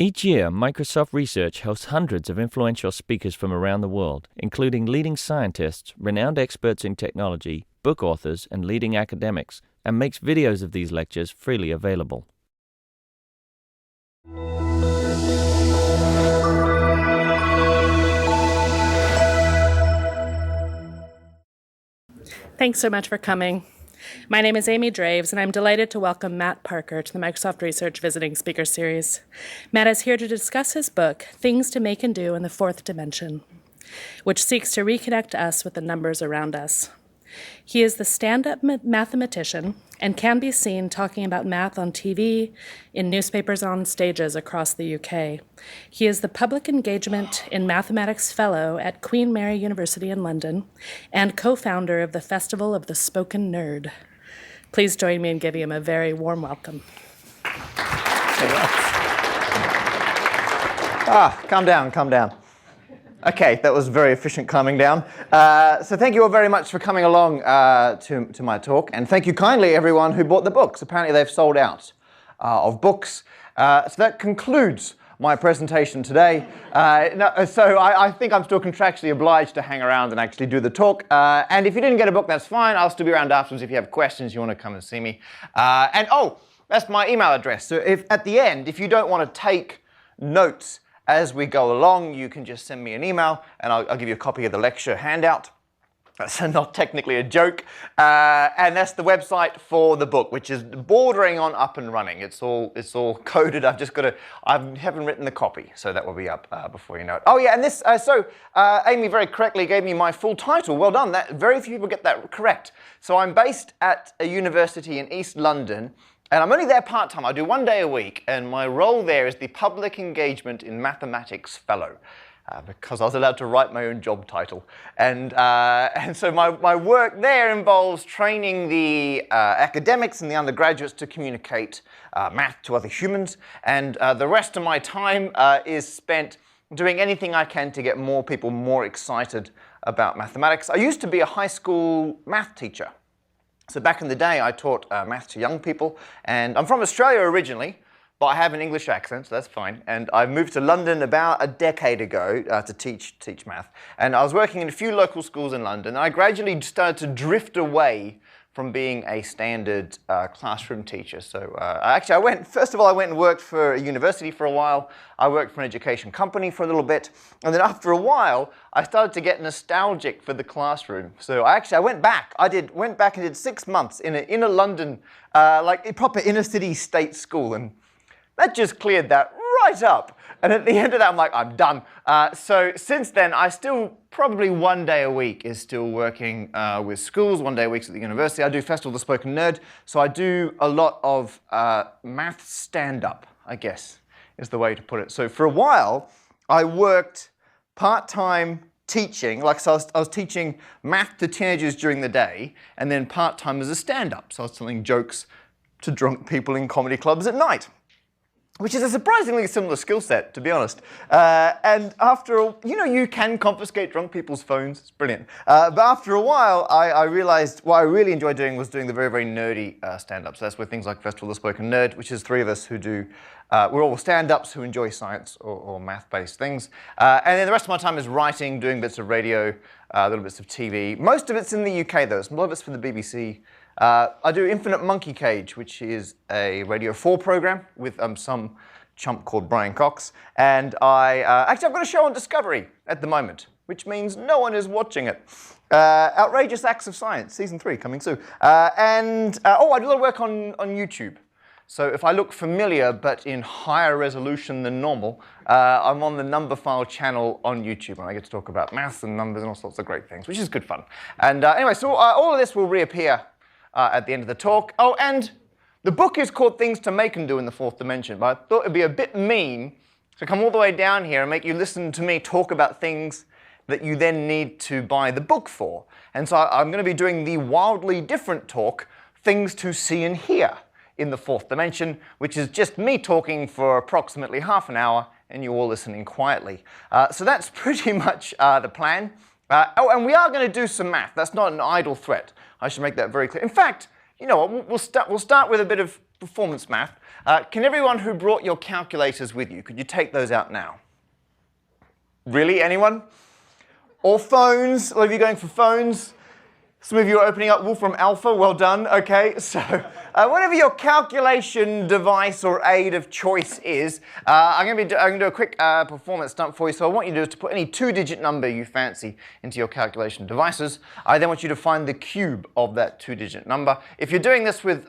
Each year, Microsoft Research hosts hundreds of influential speakers from around the world, including leading scientists, renowned experts in technology, book authors, and leading academics, and makes videos of these lectures freely available. Thanks so much for coming. My name is Amy Draves, and I'm delighted to welcome Matt Parker to the Microsoft Research Visiting Speaker Series. Matt is here to discuss his book, Things to Make and Do in the Fourth Dimension, which seeks to reconnect us with the numbers around us. He is the stand-up mathematician and can be seen talking about math on TV, in newspapers, on stages across the UK. He is the Public Engagement in Mathematics Fellow at Queen Mary University in London and co-founder of the Festival of the Spoken Nerd. Please join me in giving him a very warm welcome. Calm down. Okay, that was very efficient calming down. So thank you all very much for coming along to my talk, and thank you kindly everyone who bought the books. Apparently they've sold out of books. So that concludes my presentation today. So I think I'm still contractually obliged to hang around and actually do the talk. And if you didn't get a book, that's fine. I'll still be around afterwards if you have questions, you want to come and see me. That's my email address. So if at the end, if you don't want to take notes as we go along, you can just send me an email and I'll give you a copy of the lecture handout. That's not technically a joke. And that's the website for the book, which is bordering on up and running. It's all coded. I haven't written the copy, so that will be up before you know it. Oh yeah, and this, Amy very correctly gave me my full title. Well done. Very few people get that correct. So I'm based at a university in East London, and I'm only there part-time. I do 1 day a week, and my role there is the Public Engagement in Mathematics Fellow, because I was allowed to write my own job title. And so my work there involves training the academics and the undergraduates to communicate math to other humans, and the rest of my time is spent doing anything I can to get more people more excited about mathematics. I used to be a high school math teacher. So back in the day, I taught math to young people, and I'm from Australia originally, but I have an English accent, so that's fine. And I moved to London about a decade ago to teach math. And I was working in a few local schools in London, and I gradually started to drift away from being a standard classroom teacher. So actually, I went and worked for a university for a while. I worked for an education company for a little bit. And then after a while, I started to get nostalgic for the classroom. So I went back. Went back and did 6 months in an inner London, like a proper inner city state school. And that just cleared that right up. And at the end of that, I'm like, I'm done. So since then, I still probably 1 day a week is still working with schools, 1 day a week at the university. I do Festival of the Spoken Nerd. So I do a lot of math stand-up, I guess, is the way to put it. So for a while, I worked part-time teaching. So I was teaching math to teenagers during the day, and then part-time as a stand-up. So I was telling jokes to drunk people in comedy clubs at night, which is a surprisingly similar skill set, to be honest. And after, you can confiscate drunk people's phones. It's brilliant. But after a while, I realized what I really enjoyed doing was doing the very, very nerdy stand-ups. So that's where things like Festival of the Spoken Nerd, which is 3 of us who do, we're all stand-ups who enjoy science or math-based things. And then the rest of my time is writing, doing bits of radio, little bits of TV. Most of it's in the UK, though. A lot of it's for the BBC. I do Infinite Monkey Cage, which is a Radio 4 program with some chump called Brian Cox. And I've got a show on Discovery at the moment, which means no one is watching it. Outrageous Acts of Science, Season 3, coming soon. I do a lot of work on YouTube. So if I look familiar, but in higher resolution than normal, I'm on the Numberphile channel on YouTube, and I get to talk about maths and numbers and all sorts of great things, which is good fun. And anyway, so all of this will reappear at the end of the talk. Oh, and the book is called Things to Make and Do in the Fourth Dimension, but I thought it'd be a bit mean to come all the way down here and make you listen to me talk about things that you then need to buy the book for. And so I'm going to be doing the wildly different talk, Things to See and Hear in the Fourth Dimension, which is just me talking for approximately half an hour and you all listening quietly. So that's pretty much the plan. And we are going to do some math. That's not an idle threat. I should make that very clear. In fact, you know what? We'll start with a bit of performance math. Can everyone who brought your calculators with you, could you take those out now? Really, anyone? Or phones? A lot of you going for phones? Some of you are opening up Wolfram Alpha, well done. Okay, so whatever your calculation device or aid of choice is, I'm going to do a quick performance stunt for you. So what you do is to put any 2-digit number you fancy into your calculation devices. I then want you to find the cube of that 2-digit number. If you're doing this with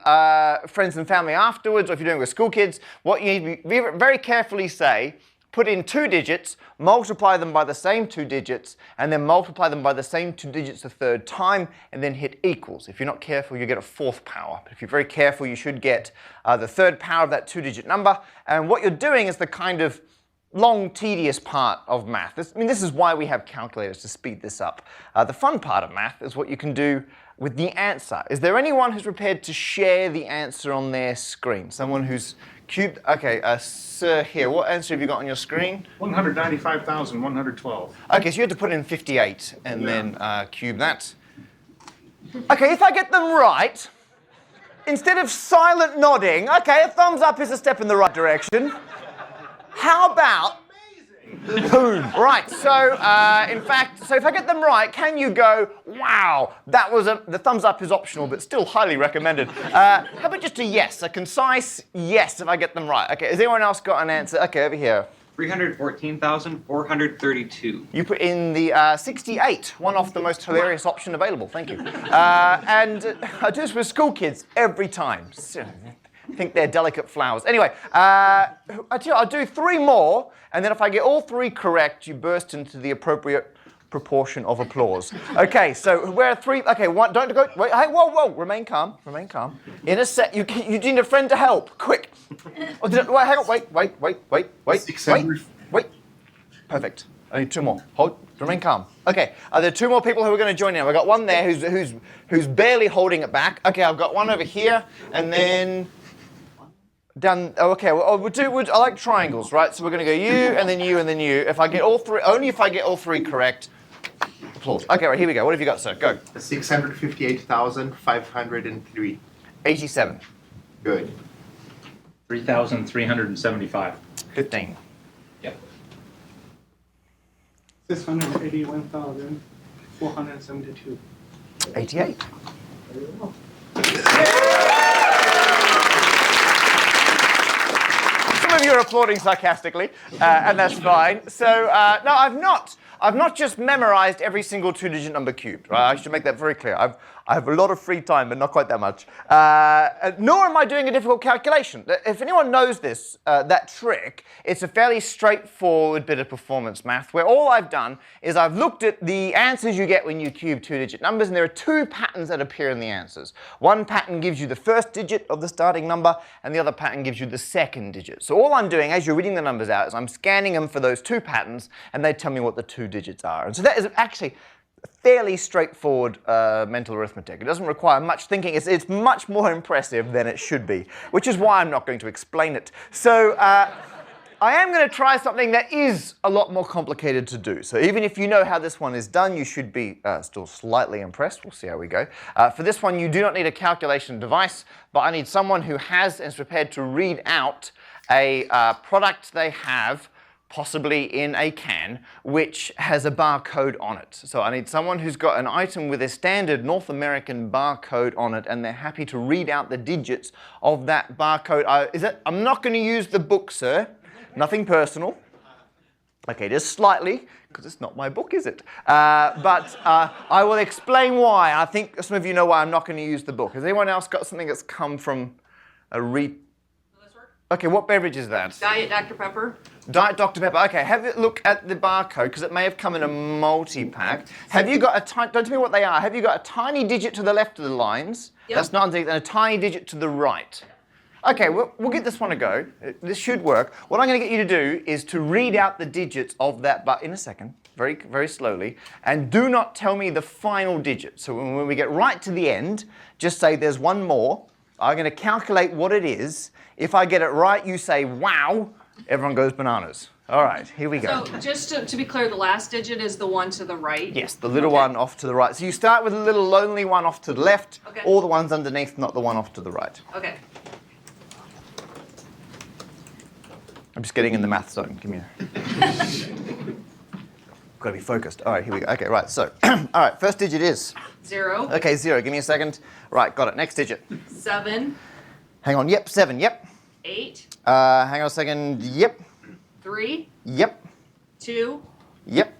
friends and family afterwards, or if you're doing it with school kids, what you need to be very carefully say, put in 2 digits, multiply them by the same 2 digits, and then multiply them by the same 2 digits a third time, and then hit equals. If you're not careful, you get a 4th power. But if you're very careful, you should get the 3rd power of that 2-digit number. And what you're doing is the kind of long, tedious part of math. This is why we have calculators, to speed this up. The fun part of math is what you can do with the answer. Is there anyone who's prepared to share the answer on their screen? Someone who's cubed? Okay, sir here, what answer have you got on your screen? 195,112. Okay, so you had to put in 58 and then cube that. Okay, if I get them right, instead of silent nodding, okay, a thumbs up is a step in the right direction. How about boom? Right, so in fact, so if I get them right, can you go, wow, that was the thumbs up is optional, but still highly recommended. How about just a yes, a concise yes if I get them right? Okay, has anyone else got an answer? Okay, over here. 314,432. You put in the 68, one off the most hilarious option available, thank you. And I do this with school kids every time. Think they're delicate flowers. Anyway, I'll do 3 more, and then if I get all 3 correct, you burst into the appropriate proportion of applause. Okay, so where are 3? Okay, one. Don't go. Wait. Hey, whoa. Remain calm. Remain calm. In a sec, you need a friend to help. Quick. Oh, wait, hang on. Wait. Perfect. I need 2 more. Hold. Remain calm. Okay. Are there 2 more people who are going to join in? I've got one there who's barely holding it back. Okay, I've got one over here, and then. Down. Oh, okay. Well, I like triangles, right? So we're going to go you, and then you, and then you. If I get all 3, only if I get all 3 correct. Applause. Okay, right. Here we go. What have you got, sir? Go. 658,503. 87. Good. 3,375. 15. Yep. 681,472. 88. Some of you are applauding sarcastically, and that's fine. So, no, I've not just memorized every single 2-digit number cubed. Right? I should make that very clear. I have a lot of free time, but not quite that much. Nor am I doing a difficult calculation. If anyone knows this, that trick, it's a fairly straightforward bit of performance math, where all I've done is I've looked at the answers you get when you cube 2-digit numbers, and there are 2 patterns that appear in the answers. One pattern gives you the first digit of the starting number, and the other pattern gives you the second digit. So all I'm doing, as you're reading the numbers out, is I'm scanning them for those 2 patterns, and they tell me what the 2 digits are. And so that is actually fairly straightforward mental arithmetic. It doesn't require much thinking. It's much more impressive than it should be, which is why I'm not going to explain it. So I am going to try something that is a lot more complicated to do. So even if you know how this one is done, you should be still slightly impressed. We'll see how we go. For this one, you do not need a calculation device, but I need someone who has and is prepared to read out a product they have, possibly in a can, which has a barcode on it. So I need someone who's got an item with a standard North American barcode on it, and they're happy to read out the digits of that barcode. I'm not going to use the book, sir. Nothing personal. Okay, just slightly, because it's not my book, is it? But I will explain why. I think some of you know why I'm not going to use the book. Has anyone else got something that's come from a Okay, what beverage is that? Diet Dr. Pepper. Diet Dr. Pepper. Okay, have a look at the barcode, because it may have come in a multi-pack. Have you got don't tell me what they are. Have you got a tiny digit to the left of the lines? Yep. That's not and a tiny digit to the right. Okay, we'll give this one a go. This should work. What I'm going to get you to do is to read out the digits of that, but in a second, very, very slowly, and do not tell me the final digit. So when we get right to the end, just say there's one more. I'm going to calculate what it is. If I get it right, you say, wow, everyone goes bananas. All right, here we go. So just to be clear, the last digit is the one to the right? Yes, the little one off to the right. So you start with a little lonely one off to the left, Okay. all the ones underneath, not the one off to the right. Okay. I'm just getting in the math zone. Give me a... Got to be focused. All right, here we go. Okay, right, so, all right, first digit is? 0. Okay, 0. Give me a second. Right, got it. Next digit. 7. Hang on. Yep, 7. Yep. 8. Hang on a second. Yep. 3. Yep. 2. Yep.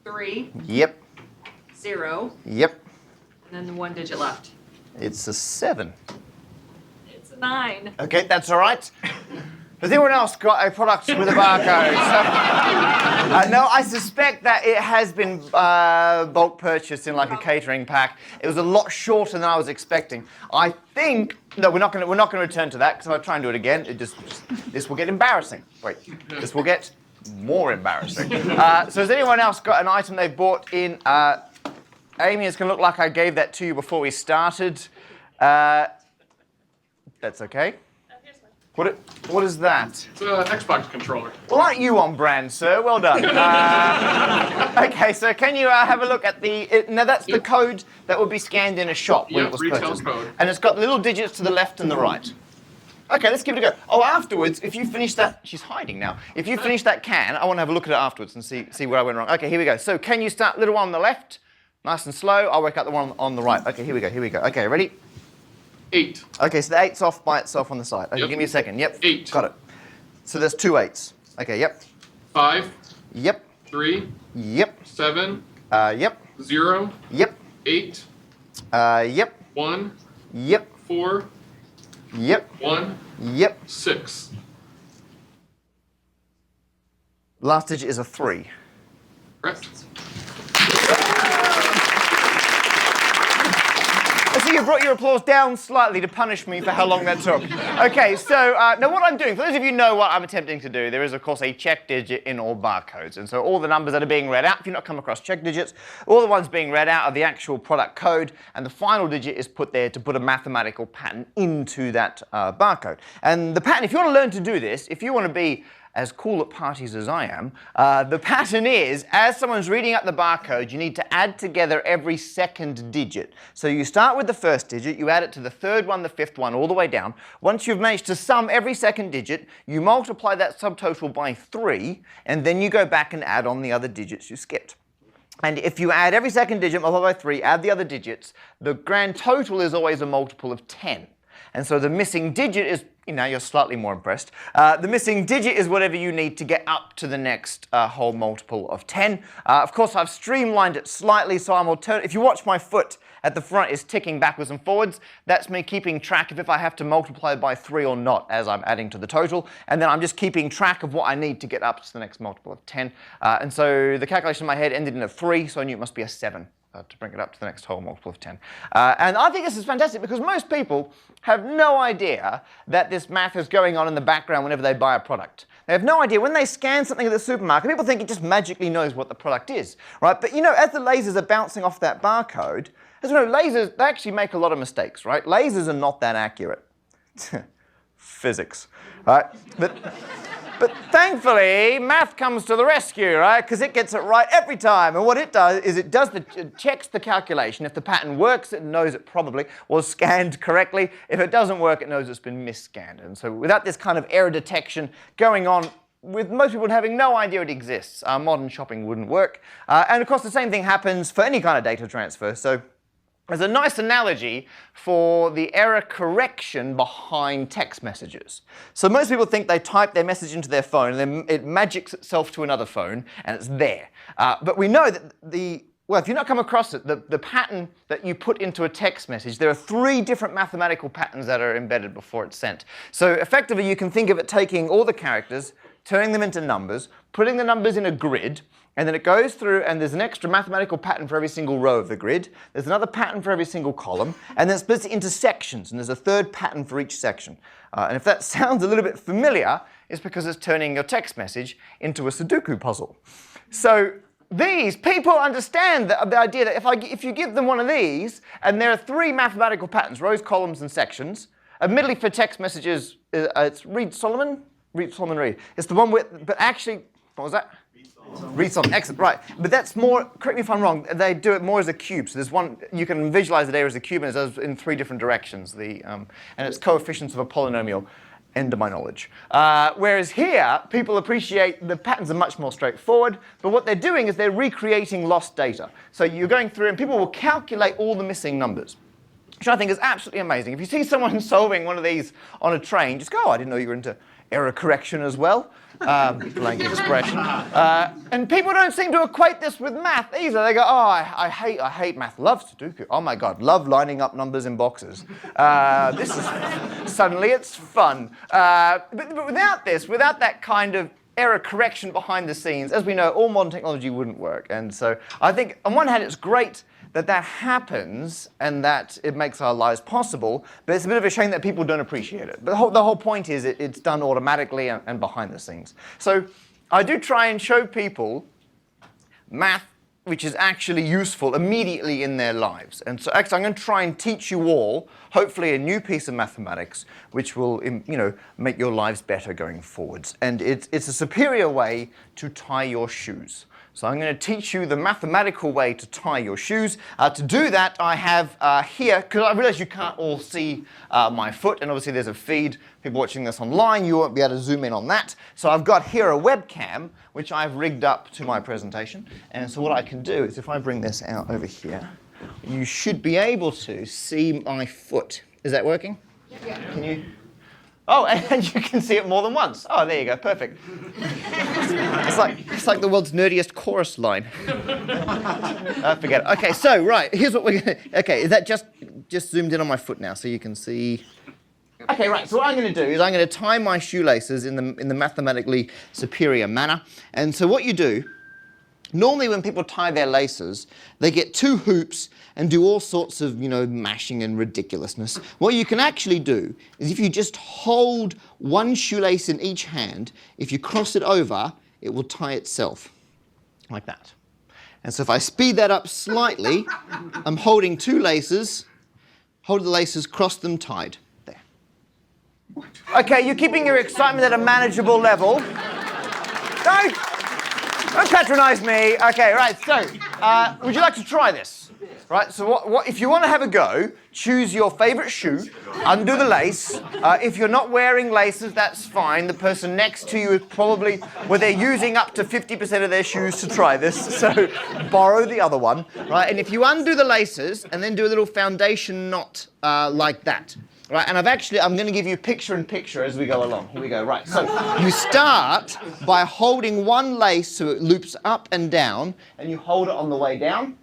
3. Yep. 0. Yep. And then the 1 digit left. It's a 7. It's a 9. Okay, that's all right. Has anyone else got a product with a barcode? No, I suspect that it has been bulk purchased in like a catering pack. It was a lot shorter than I was expecting. I think no, we're not going to return to that because if I try and do it again, this will get embarrassing. Wait, this will get more embarrassing. So has anyone else got an item they bought in? Amy, it's going to look like I gave that to you before we started. That's okay. What is that? It's an Xbox controller. Well, aren't you on brand, sir? Well done. Okay, so can you have a look at the... now, that's the code that would be scanned in a shop when it was retail purchased. code. And it's got little digits to the left and the right. Okay, let's give it a go. Oh, afterwards, if you finish that... She's hiding now. If you finish that can, I want to have a look at it afterwards and see where I went wrong. Okay, here we go. So can you start little one on the left? Nice and slow. I'll work out the one on the right. Okay, here we go. Okay, ready? 8. Okay, so the 8's off by itself on the side. Okay, Yep. give me a second. Yep. 8. Got it. So there's 2 8s. Okay, yep. 5. Yep. 3. Yep. 7. Yep. 0. Yep. 8. Yep. 1. Yep. 4. Yep. 1. Yep. 6. Last digit is a 3. Correct. I see you brought your applause down slightly to punish me for how long that took. Okay, so now what I'm doing, for those of you who know what I'm attempting to do, there is, of course, a check digit in all barcodes. And so all the numbers that are being read out, if you've not come across check digits, all the ones being read out are the actual product code, and the final digit is put there to put a mathematical pattern into that barcode. And the pattern, if you want to learn to do this, if you want to be as cool at parties as I am, the pattern is, as someone's reading out the barcode, you need to add together every second digit. So you start with the first digit, you add it to the third one, the fifth one, all the way down. Once you've managed to sum every second digit, you multiply that subtotal by 3, and then you go back and add on the other digits you skipped. And if you add every second digit, multiply by 3, add the other digits, the grand total is always a multiple of 10. And so the missing digit is, now you're slightly more impressed. The missing digit is whatever you need to get up to the next whole multiple of 10. Of course, I've streamlined it slightly, so if you watch my foot at the front is ticking backwards and forwards. That's me keeping track of if I have to multiply by 3 or not as I'm adding to the total. And then I'm just keeping track of what I need to get up to the next multiple of 10. And so the calculation in my head ended in a 3, so I knew it must be a 7. To bring it up to the next whole multiple of 10. And I think this is fantastic because most people have no idea that this math is going on in the background whenever they buy a product. They have no idea. When they scan something at the supermarket, people think it just magically knows what the product is, right? But as the lasers are bouncing off that barcode, as you know, lasers, they actually make a lot of mistakes, right? Lasers are not that accurate. Physics, right? But thankfully, math comes to the rescue, right? Because it gets it right every time. And what it does is it checks the calculation. If the pattern works, it knows it probably was scanned correctly. If it doesnn't work, it knows it's been misscanned. And so without this kind of error detection going on, with most people having no idea it exists, modern shopping wouldn't work. And of course, the same thing happens for any kind of data transfer. So there's a nice analogy for the error correction behind text messages. So most people think they type their message into their phone and then it magics itself to another phone and it's there. But we know that if you've not come across it, the pattern that you put into a text message, there are 3 different mathematical patterns that are embedded before it's sent. So effectively, you can think of it taking all the characters, turning them into numbers, putting the numbers in a grid, and then it goes through and there's an extra mathematical pattern for every single row of the grid. There's another pattern for every single column. And then it splits it into sections. And there's a third pattern for each section. And if that sounds a little bit familiar, it's because it's turning your text message into a Sudoku puzzle. So these people understand the idea that if you give them one of these, and there are 3 mathematical patterns, rows, columns, and sections. Admittedly, for text messages, it's Reed Solomon? Reed Solomon Reed. It's the one with, but actually, what was that? Read something, excellent, right. But that's more, correct me if I'm wrong, they do it more as a cube. So there's one, you can visualize the data as a cube and it does in 3 different directions. And it's coefficients of a polynomial. end of my knowledge. Whereas here, people appreciate the patterns are much more straightforward, but what they're doing is they're recreating lost data. So you're going through and people will calculate all the missing numbers, which I think is absolutely amazing. If you see someone solving one of these on a train, just go, oh, I didn't know you were into error correction as well. Blank expression. And people don't seem to equate this with math either. They go, oh, I hate math. Love Sudoku. Oh my God, love lining up numbers in boxes. This is, suddenly it's fun. But without this, without that kind of error correction behind the scenes, as we know, all modern technology wouldn't work. And so I think on one hand, it's great that that happens and that it makes our lives possible, but it's a bit of a shame that people don't appreciate it. But the whole point is it's done automatically and behind the scenes. So I do try and show people math which is actually useful immediately in their lives. And so actually I'm going to try and teach you all, hopefully, a new piece of mathematics which will make your lives better going forwards. And it's a superior way to tie your shoes. So I'm going to teach you the mathematical way to tie your shoes. To do that, I have here, because I realize you can't all see my foot, and obviously there's a feed. People watching this online, you won't be able to zoom in on that. So I've got here a webcam, which I've rigged up to my presentation. And so what I can do is if I bring this out over here, you should be able to see my foot. Is that working? Yeah. Can you? Oh, and you can see it more than once. Oh, there you go, perfect. It's like the world's nerdiest chorus line. Forget it. Okay, so right, here's what we're gonna. Okay, is that just zoomed in on my foot now, so you can see? Okay, right. So what I'm going to do is I'm going to tie my shoelaces in the mathematically superior manner. And so what you do. Normally when people tie their laces, they get two hoops and do all sorts of, mashing and ridiculousness. What you can actually do is if you just hold one shoelace in each hand, if you cross it over, it will tie itself, like that. And so if I speed that up slightly, I'm holding two laces, hold the laces, cross them, tied. There. Okay, you're keeping your excitement at a manageable level. Don't patronize me. Okay, right, so would you like to try this? Right, so what if you want to have a go, choose your favorite shoe, undo the lace. If you're not wearing laces, that's fine. The person next to you is probably, they're using up to 50% of their shoes to try this, so borrow the other one. Right, and if you undo the laces and then do a little foundation knot like that. Right, and I'm going to give you picture-in-picture as we go along. Here we go, right. So you start by holding one lace so it loops up and down, and you hold it on the way down.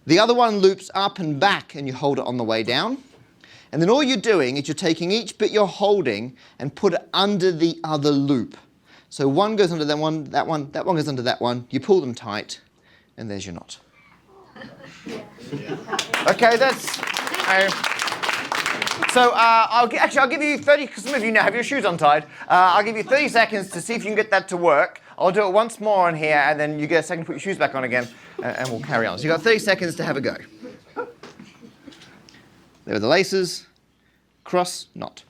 The other one loops up and back, and you hold it on the way down. And then all you're doing is you're taking each bit you're holding and put it under the other loop. So one goes under that one goes under that one. You pull them tight, and there's your knot. Okay, that's... So I'll give you 30, because some of you now have your shoes untied. I'll give you 30 seconds to see if you can get that to work. I'll do it once more on here, and then you get a second to put your shoes back on again, and we'll carry on. So you've got 30 seconds to have a go. There are the laces. Cross, knot.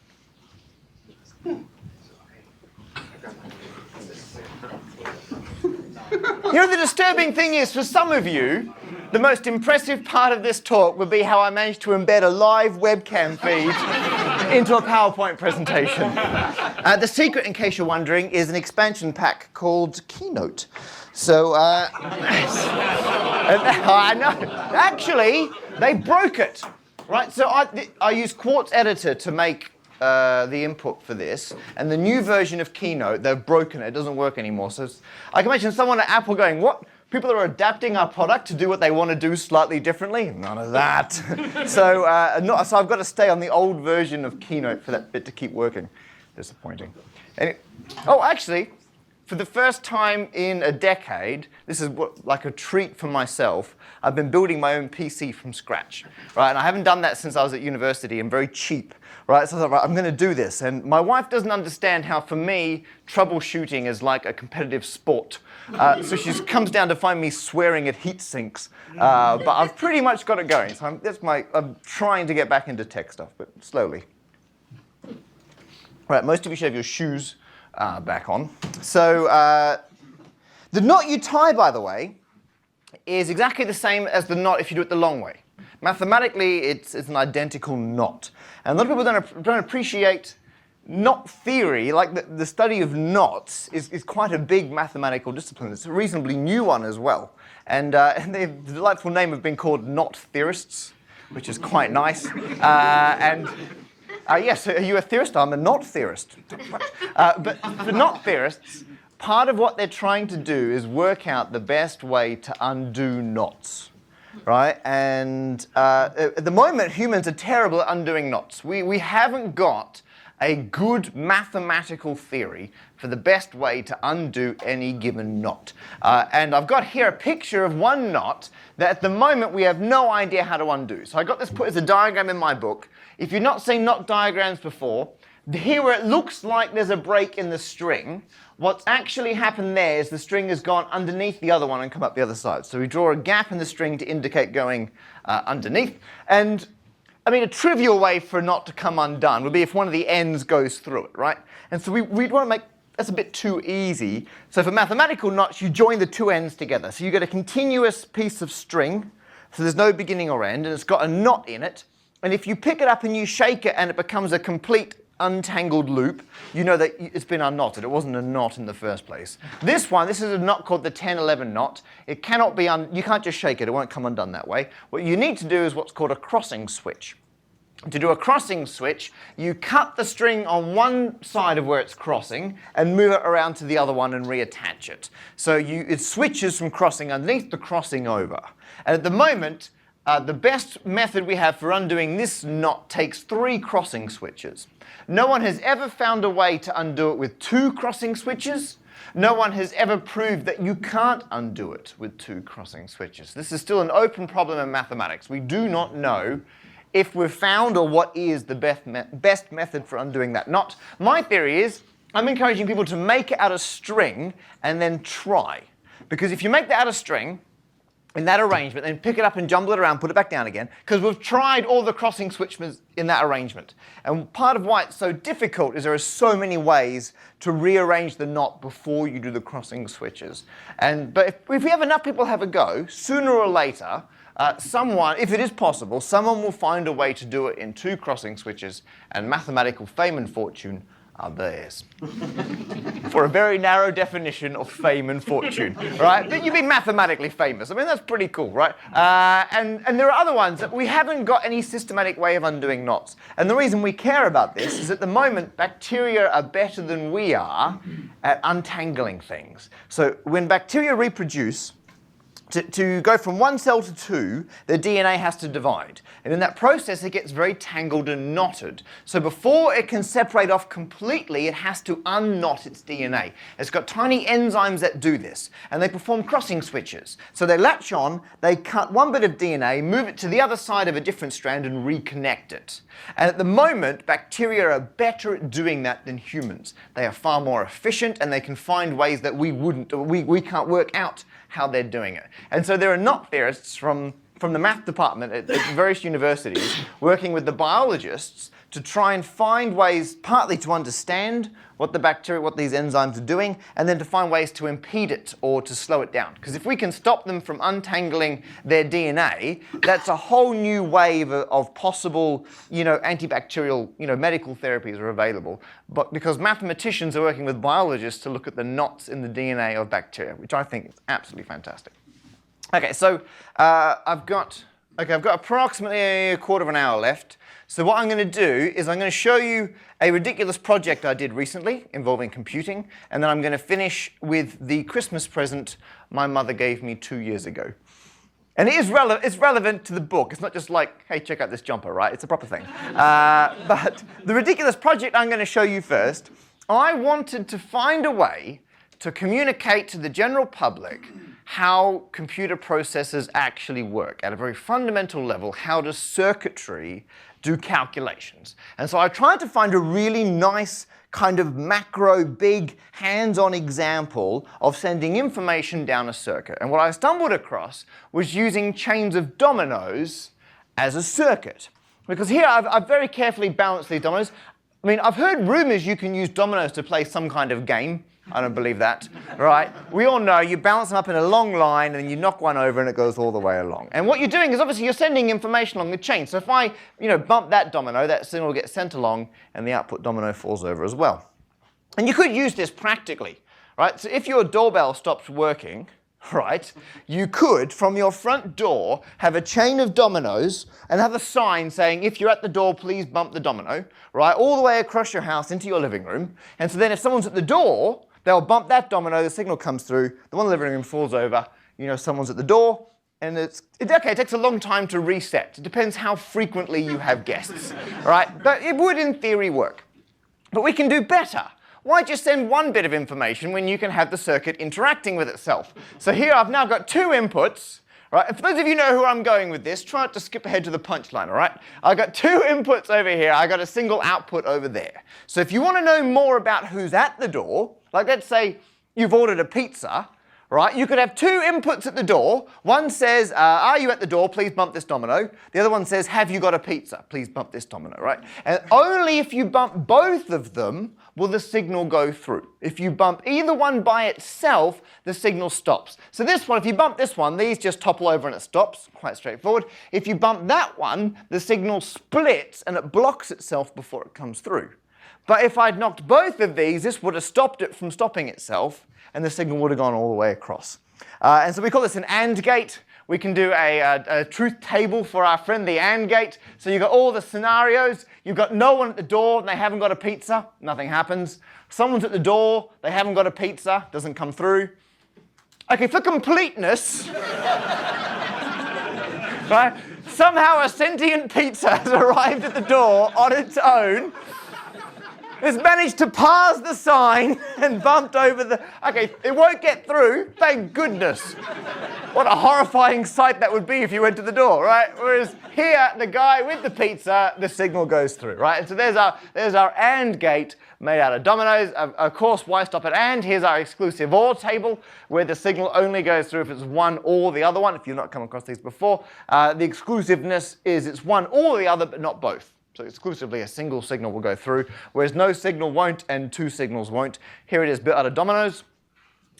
The disturbing thing is, for some of you, the most impressive part of this talk would be how I managed to embed a live webcam feed into a PowerPoint presentation. The secret, in case you're wondering, is an expansion pack called Keynote. So, I know. Actually, they broke it. Right, so I use Quartz Editor to make the input for this, and the new version of Keynote, they've broken it. It doesn't work anymore. So I can imagine someone at Apple going, what? People are adapting our product to do what they want to do slightly differently? None of that. So I've got to stay on the old version of Keynote for that bit to keep working. Disappointing. Actually, for the first time in a decade, this is like a treat for myself. I've been building my own PC from scratch, right? And I haven't done that since I was at university, and very cheap, right? So I thought, I'm going to do this. And my wife doesn't understand how, for me, troubleshooting is like a competitive sport. So she comes down to find me swearing at heat sinks. But I've pretty much got it going. So I'm trying to get back into tech stuff, but slowly. Right, most of you should have your shoes back on. So the knot you tie, by the way, is exactly the same as the knot if you do it the long way. Mathematically, it's an identical knot. And a lot of people don't appreciate knot theory, like the study of knots, is quite a big mathematical discipline. It's a reasonably new one as well. And the delightful name have been called knot theorists, which is quite nice. Yes, are you a theorist? I'm a knot theorist. But for knot theorists, part of what they're trying to do is work out the best way to undo knots. Right? And at the moment, humans are terrible at undoing knots. We haven't got a good mathematical theory for the best way to undo any given knot. And I've got here a picture of one knot that at the moment we have no idea how to undo. So I got this put as a diagram in my book. If you've not seen knot diagrams before, here where it looks like there's a break in the string, what's actually happened there is the string has gone underneath the other one and come up the other side. So we draw a gap in the string to indicate going underneath. And I mean, a trivial way for a knot to come undone would be if one of the ends goes through it, right? And so we'd want to make, that's a bit too easy. So for mathematical knots, you join the two ends together. So you get a continuous piece of string, so there's no beginning or end, and it's got a knot in it. And if you pick it up and you shake it and it becomes a complete untangled loop, you know that it's been unknotted. It wasn't a knot in the first place. This is a knot called the 10-11 knot. It cannot be, you can't just shake it. It won't come undone that way. What you need to do is what's called a crossing switch. To do a crossing switch, you cut the string on one side of where it's crossing and move it around to the other one and reattach it. So it switches from crossing underneath to crossing over. And at the moment, the best method we have for undoing this knot takes 3 crossing switches. No one has ever found a way to undo it with 2 crossing switches. No one has ever proved that you can't undo it with 2 crossing switches. This is still an open problem in mathematics. We do not know if we've found or what is the best method for undoing that knot. My theory is I'm encouraging people to make it out of string and then try. Because if you make that out of string, in that arrangement, then pick it up and jumble it around, put it back down again, because we've tried all the crossing switches in that arrangement. And part of why it's so difficult is there are so many ways to rearrange the knot before you do the crossing switches. But if we have enough people have a go, sooner or later, someone, if it is possible, someone will find a way to do it in 2 crossing switches, and mathematical fame and fortune are theirs. For a very narrow definition of fame and fortune, right? But you'd be mathematically famous. I mean, that's pretty cool, right? And there are other ones that we haven't got any systematic way of undoing knots. And the reason we care about this is at the moment, bacteria are better than we are at untangling things. So when bacteria reproduce, to go from 1 cell to 2, the DNA has to divide. And in that process, it gets very tangled and knotted. So before it can separate off completely, it has to unknot its DNA. It's got tiny enzymes that do this, and they perform crossing switches. So they latch on, they cut one bit of DNA, move it to the other side of a different strand, and reconnect it. And at the moment, bacteria are better at doing that than humans. They are far more efficient, and they can find ways that we can't work out how they're doing it. And so there are knot theorists from the math department at various universities working with the biologists to try and find ways partly to understand what these enzymes are doing, and then to find ways to impede it or to slow it down. Because if we can stop them from untangling their DNA, that's a whole new wave of possible, antibacterial, medical therapies are available. But because mathematicians are working with biologists to look at the knots in the DNA of bacteria, which I think is absolutely fantastic. Okay, so I've got approximately a quarter of an hour left. So what I'm going to do is I'm going to show you a ridiculous project I did recently involving computing, and then I'm going to finish with the Christmas present my mother gave me 2 years ago. And it's relevant to the book. It's not just like, hey, check out this jumper, right? It's a proper thing. But the ridiculous project I'm going to show you first, I wanted to find a way to communicate to the general public how computer processors actually work. At a very fundamental level, how does circuitry do calculations? And so I tried to find a really nice kind of macro, big, hands-on example of sending information down a circuit. And what I stumbled across was using chains of dominoes as a circuit. Because here I've very carefully balanced these dominoes. I mean, I've heard rumors you can use dominoes to play some kind of game. I don't believe that, right? We all know you balance them up in a long line and you knock one over and it goes all the way along. And what you're doing is obviously you're sending information along the chain. So if I, bump that domino, that signal will get sent along and the output domino falls over as well. And you could use this practically, right? So if your doorbell stops working, right, you could, from your front door, have a chain of dominoes and have a sign saying, if you're at the door, please bump the domino, right, all the way across your house into your living room. And so then if someone's at the door, they'll bump that domino, the signal comes through, the one in the living room falls over, someone's at the door, and it takes a long time to reset. It depends how frequently you have guests, right? But it would, in theory, work. But we can do better. Why just send one bit of information when you can have the circuit interacting with itself? So here I've now got two inputs, right? And for those of you who know who I'm going with this, try not to skip ahead to the punchline, all right? I've got two inputs over here. I've got a single output over there. So if you want to know more about who's at the door, like let's say you've ordered a pizza, right? You could have two inputs at the door. One says, are you at the door? Please bump this domino. The other one says, have you got a pizza? Please bump this domino, right? And only if you bump both of them will the signal go through. If you bump either one by itself, the signal stops. So this one, if you bump this one, these just topple over and it stops. Quite straightforward. If you bump that one, the signal splits and it blocks itself before it comes through. But if I'd knocked both of these, this would have stopped it from stopping itself, and the signal would have gone all the way across. And so we call this an AND gate. We can do a truth table for our friend, the AND gate. So you've got all the scenarios. You've got no one at the door, and they haven't got a pizza. Nothing happens. Someone's at the door. They haven't got a pizza. Doesn't come through. OK, for completeness, right? Somehow a sentient pizza has arrived at the door on its own. It's managed to pass the sign and bumped over the... OK, it won't get through, thank goodness. What a horrifying sight that would be if you went to the door, right? Whereas here, the guy with the pizza, the signal goes through, right? And so there's our AND gate made out of dominoes. Of course, why stop at AND? Here's our exclusive OR table, where the signal only goes through if it's one or the other one. If you've not come across these before, the exclusiveness is it's one or the other, but not both. So exclusively a single signal will go through, whereas no signal won't and two signals won't. Here it is built out of dominoes.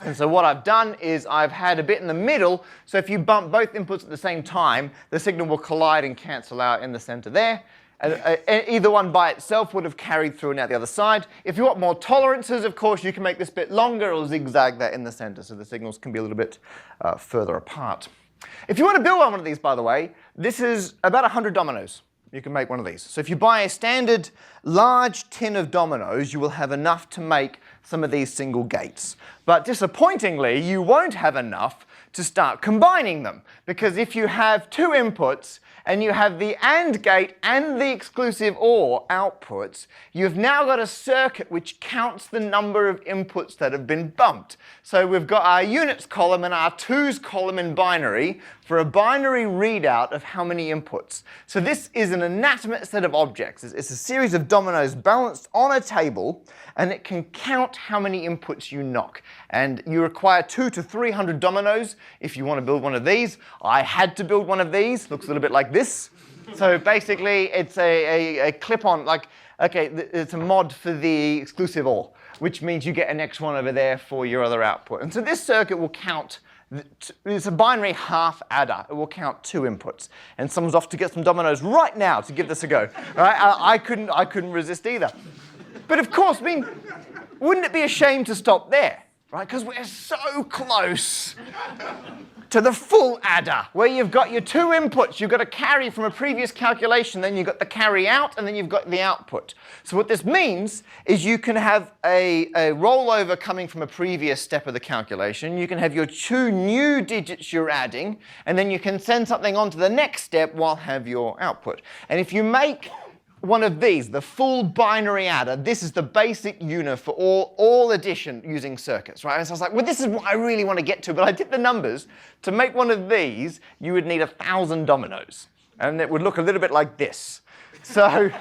And so what I've done is I've had a bit in the middle, so if you bump both inputs at the same time, the signal will collide and cancel out in the center there. And either one by itself would have carried through and out the other side. If you want more tolerances, of course, you can make this bit longer or zigzag that in the center, so the signals can be a little bit further apart. If you want to build one of these, by the way, this is about 100 dominoes. You can make one of these. So if you buy a standard large tin of dominoes, you will have enough to make some of these single gates. But disappointingly, you won't have enough to start combining them. Because if you have two inputs and you have the AND gate and the exclusive OR outputs, you've now got a circuit which counts the number of inputs that have been bumped. So we've got our units column and our twos column in binary for a binary readout of how many inputs. So this is an inanimate set of objects. It's a series of dominoes balanced on a table, and it can count how many inputs you knock. And you require 200 to 300 dominoes if you want to build one of these. I had to build one of these. Looks a little bit like this. So basically, it's a clip-on, like, OK, it's a mod for the exclusive OR, which means you get an X one over there for your other output. And so this circuit will count. It's a binary half adder. It will count two inputs. And someone's off to get some dominoes right now to give this a go. Right? I couldn't resist either. But of course, I mean, wouldn't it be a shame to stop there? Right? Because we're so close to the full adder, where you've got your two inputs. You've got a carry from a previous calculation, then you've got the carry out, and then you've got the output. So what this means is you can have a rollover coming from a previous step of the calculation. You can have your two new digits you're adding, and then you can send something on to the next step while have your output. And if you make one of these, the full binary adder, this is the basic unit for all addition using circuits, right? And so I was like, well, this is what I really want to get to, but I did the numbers. To make one of these, you would need 1,000 dominoes, and it would look a little bit like this. So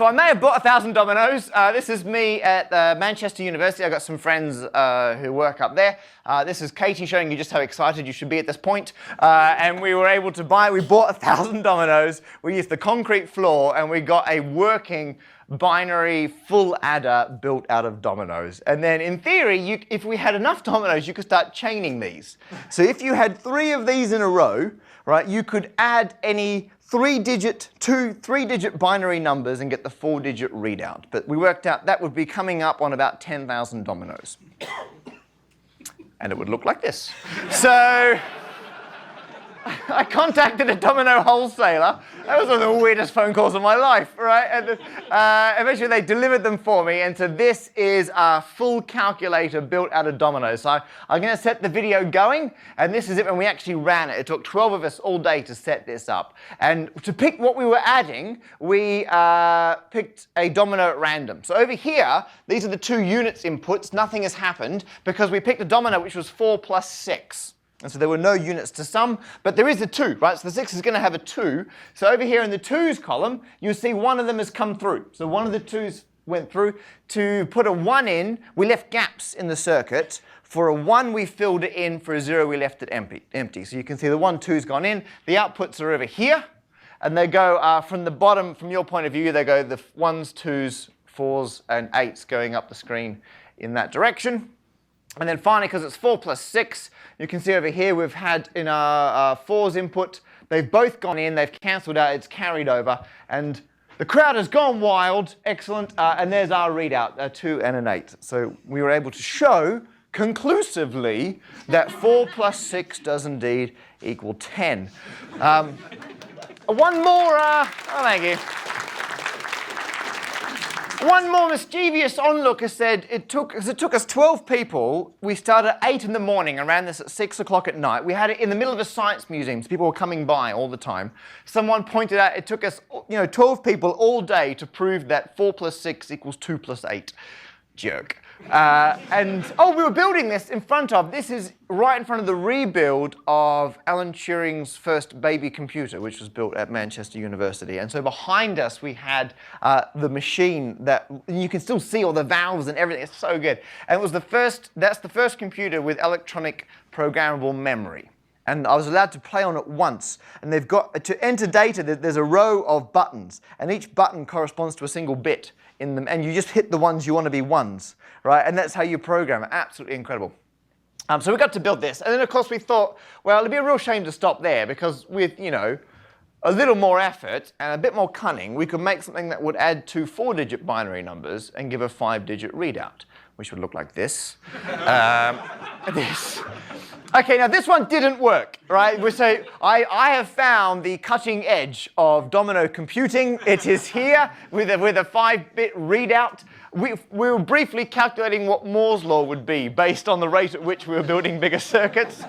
I may have bought 1,000 dominoes. This is me at Manchester University. I've got some friends who work up there. This is Katie showing you just how excited you should be at this point. And we were able to we bought 1,000 dominoes. We used the concrete floor, and we got a working binary full adder built out of dominoes. And then in theory, if we had enough dominoes, you could start chaining these. So if you had 3 of these in a row, right, you could add any 3-digit binary numbers and get the 4-digit readout. But we worked out that would be coming up on about 10,000 dominoes. And it would look like this. So I contacted a domino wholesaler. That was one of the weirdest phone calls of my life, right? And eventually they delivered them for me. And so this is a full calculator built out of dominoes. So I'm going to set the video going. And this is it when we actually ran it. It took 12 of us all day to set this up. And to pick what we were adding, we picked a domino at random. So over here, these are the 2 units inputs. Nothing has happened because we picked a domino which was 4 plus 6. And so there were no units to sum, but there is a 2, right? So the 6 is going to have a 2. So over here in the 2's column, you'll see one of them has come through. So one of the 2's went through. To put a 1 in, we left gaps in the circuit. For a 1, we filled it in. For a 0, we left it empty. So you can see the 1, 2's gone in. The outputs are over here. And they go from the bottom, from your point of view, they go the 1s, 2s, 4s, and 8s going up the screen in that direction. And then finally, because it's 4 plus 6, you can see over here we've had in our 4's input, they've both gone in, they've cancelled out, it's carried over, and the crowd has gone wild. Excellent. And there's our readout, a 2 and an 8. So we were able to show conclusively that 4 plus 6 does indeed equal 10. One more, thank you. One more mischievous onlooker said it took us 12 people. We started at 8 in the morning and ran this at 6 o'clock at night. We had it in the middle of a science museum, so people were coming by all the time. Someone pointed out it took us 12 people all day to prove that 4 plus 6 equals 2 plus 8. Jerk. We were building this in front of, this is right in front of the rebuild of Alan Turing's first baby computer, which was built at Manchester University. And so behind us, we had the machine that, you can still see all the valves and everything. It's so good. And it was that's the first computer with electronic programmable memory. And I was allowed to play on it once. And they've got, to enter data, there's a row of buttons. And each button corresponds to a single bit in them. And you just hit the ones you want to be ones, right? And that's how you program it. Absolutely incredible. So we got to build this. And then, of course, we thought, well, it'd be a real shame to stop there. Because with, a little more effort and a bit more cunning, we could make something that would add 2 4-digit binary numbers and give a 5-digit readout, which would look like this. This. Okay, now this one didn't work, right? So I have found the cutting edge of domino computing. It is here with a 5-bit readout. We were briefly calculating what Moore's law would be based on the rate at which we were building bigger circuits.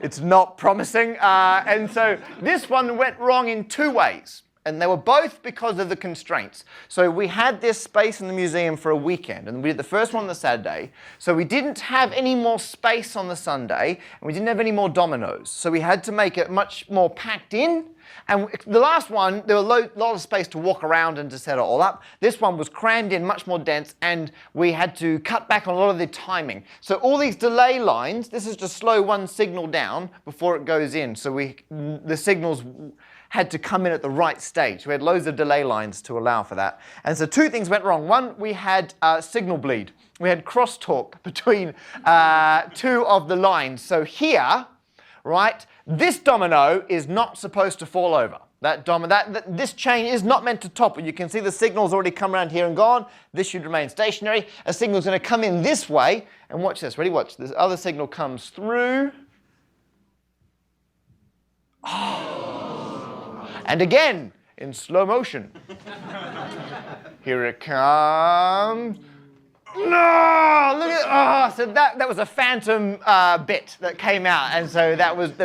It's not promising. And so this one went wrong in 2 ways. And they were both because of the constraints. So we had this space in the museum for a weekend, and we did the first one on the Saturday. So we didn't have any more space on the Sunday, and we didn't have any more dominoes. So we had to make it much more packed in. And the last one, there was a lot of space to walk around and to set it all up. This one was crammed in, much more dense, and we had to cut back on a lot of the timing. So all these delay lines, this is to slow one signal down before it goes in. So the signals had to come in at the right stage. We had loads of delay lines to allow for that. And so 2 things went wrong. One, we had signal bleed. We had crosstalk between 2 of the lines. So here, right, this domino is not supposed to fall over. This chain is not meant to topple. You can see the signal's already come around here and gone. This should remain stationary. A signal's going to come in this way. And watch this. Ready? Watch. This other signal comes through. And again, in slow motion. Here it comes. No! Look at, so that was a phantom bit that came out. And so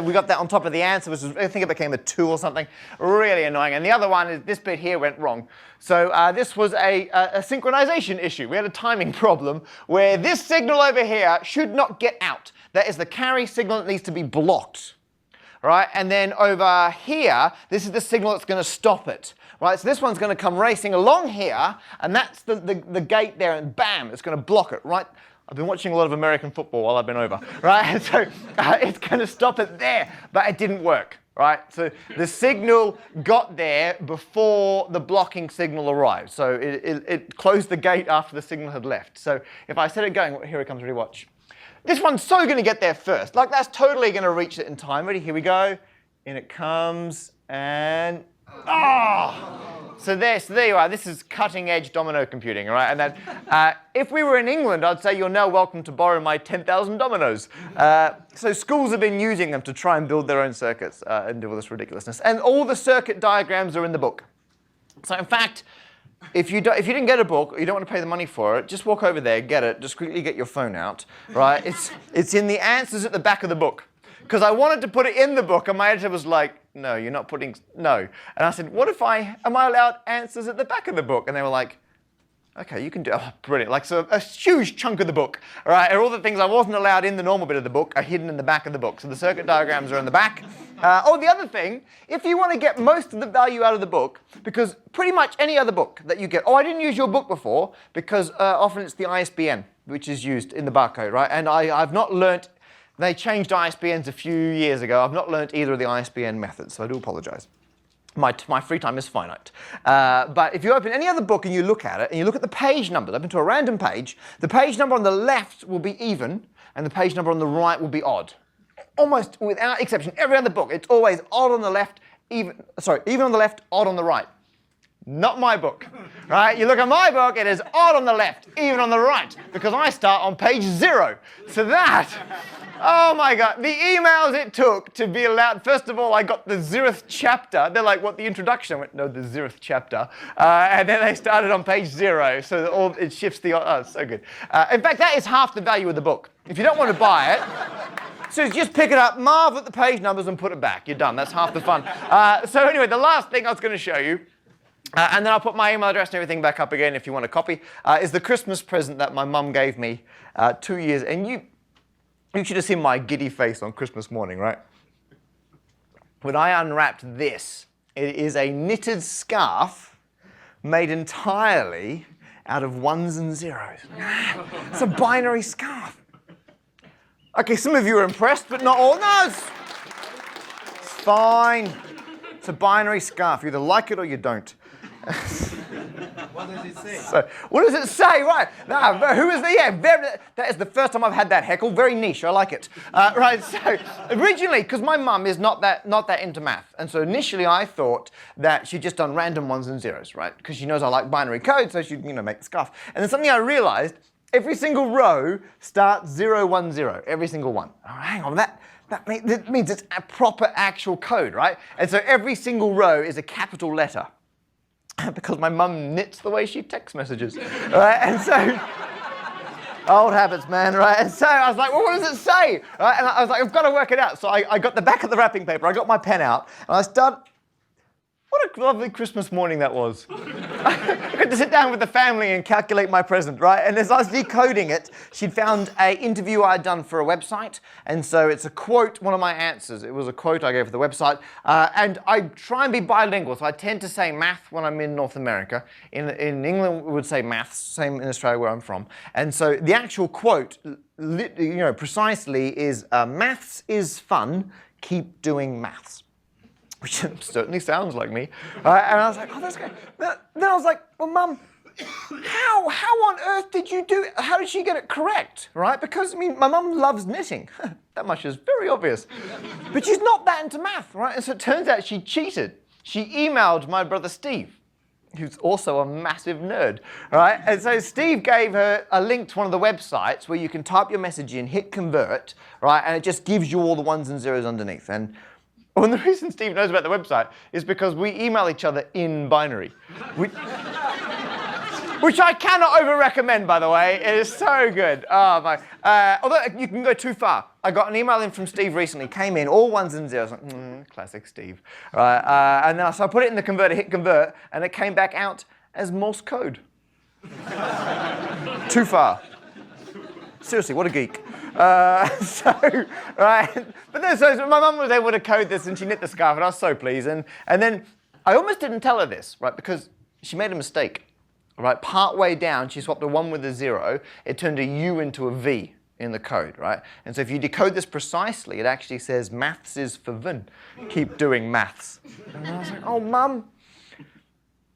we got that on top of the answer, which was, I think it became a 2 or something. Really annoying. And the other one is this bit here went wrong. So this was a synchronization issue. We had a timing problem where this signal over here should not get out. That is the carry signal that needs to be blocked. Right, and then over here, this is the signal that's going to stop it. Right, so this one's going to come racing along here, and that's the gate there, and bam, it's going to block it. Right, I've been watching a lot of American football while I've been over. Right, and so it's going to stop it there, but it didn't work. right? So the signal got there before the blocking signal arrived. So it closed the gate after the signal had left. So if I set it going, here it comes, ready, watch. This one's so going to get there first. Like, that's totally going to reach it in time. Ready, here we go. In it comes, and so there you are. This is cutting-edge domino computing, right? And then, if we were in England, I'd say you're now welcome to borrow my 10,000 dominoes. So schools have been using them to try and build their own circuits and do all this ridiculousness. And all the circuit diagrams are in the book. So in fact, if you didn't get a book, or you don't want to pay the money for it, just walk over there, get it, just quickly get your phone out, right? It's in the answers at the back of the book. Because I wanted to put it in the book, and my editor was like, no, you're not putting, no. And I said, am I allowed answers at the back of the book? And they were like, okay, you can do, oh, brilliant. Like, so a huge chunk of the book, right? And all the things I wasn't allowed in the normal bit of the book are hidden in the back of the book. So the circuit diagrams are in the back. The other thing, if you want to get most of the value out of the book, because pretty much any other book that you get, I didn't use your book before, because often it's the ISBN, which is used in the barcode, right? And I've not learnt. They changed ISBNs a few years ago. I've not learnt either of the ISBN methods, so I do apologize. My free time is finite. But if you open any other book and you look at it, and you look at the page numbers, open to a random page, the page number on the left will be even, and the page number on the right will be odd. Almost without exception, every other book, it's always odd on the left, even on the left, odd on the right. Not my book, right? You look at my book, it is odd on the left, even on the right, because I start on page 0. So that, oh my God, the emails it took to be allowed. First of all, I got the 0th chapter. They're like, what, the introduction? I went, no, the 0th chapter. And then they started on page 0, so it shifts the, oh, it's so good. In fact, that is half the value of the book. If you don't want to buy it, so just pick it up, marvel at the page numbers, and put it back. You're done. That's half the fun. So anyway, the last thing I was going to show you, and then I'll put my email address and everything back up again if you want a copy, is the Christmas present that my mum gave me 2 years. And you should have seen my giddy face on Christmas morning, right? When I unwrapped this, it is a knitted scarf made entirely out of ones and zeros. It's a binary scarf. Okay, some of you are impressed, but not all. No, it's fine. It's a binary scarf. You either like it or you don't. What does it say? So, what does it say? Right. Now, who is the, yeah, that is the first time I've had that heckle. Very niche. I like it. Right. So, originally, because my mum is not that into math. And so initially I thought that she'd just done random ones and zeros, right? Because she knows I like binary code, so she'd, make the scarf. And then suddenly I realized every single row starts 0, 1, 0. Every single one. Oh, hang on, that means it's a proper actual code, right? And so every single row is a capital letter. Because my mum knits the way she text messages, right? And so, old habits, man, right? And so I was like, well, what does it say? Right? And I was like, I've got to work it out. So I got the back of the wrapping paper, I got my pen out, and I started. What a lovely Christmas morning that was. I got to sit down with the family and calculate my present, right? And as I was decoding it, she'd found an interview I'd done for a website. And so it's a quote, one of my answers. It was a quote I gave for the website. And I try and be bilingual, so I tend to say math when I'm in North America. In England, we would say maths, same in Australia where I'm from. And so the actual quote, precisely is, maths is fun, keep doing maths. Which certainly sounds like me. And I was like, oh, that's great. Then I was like, well, Mum, how on earth did you do it? How did she get it correct, right? Because, my mum loves knitting. That much is very obvious. But she's not that into math, right? And so it turns out she cheated. She emailed my brother Steve, who's also a massive nerd, right? And so Steve gave her a link to one of the websites where you can type your message in, hit convert, right? And it just gives you all the ones and zeros underneath. And the reason Steve knows about the website is because we email each other in binary. Which I cannot over-recommend, by the way. It is so good. Oh, my. Although you can go too far. I got an email in from Steve recently. Came in, all ones and zeros. Like, classic Steve. Right, and then so I put it in the converter, hit convert, and it came back out as Morse code. Too far. Seriously, what a geek. Right. But then, so my mum was able to code this, and she knit the scarf, and I was so pleased. And then I almost didn't tell her this, right, because she made a mistake. Right, part way down, she swapped a 1 with a 0. It turned a U into a V. in the code, right? And so if you decode this precisely, it actually says maths is for vin. Keep doing maths. And I was like, oh, Mum,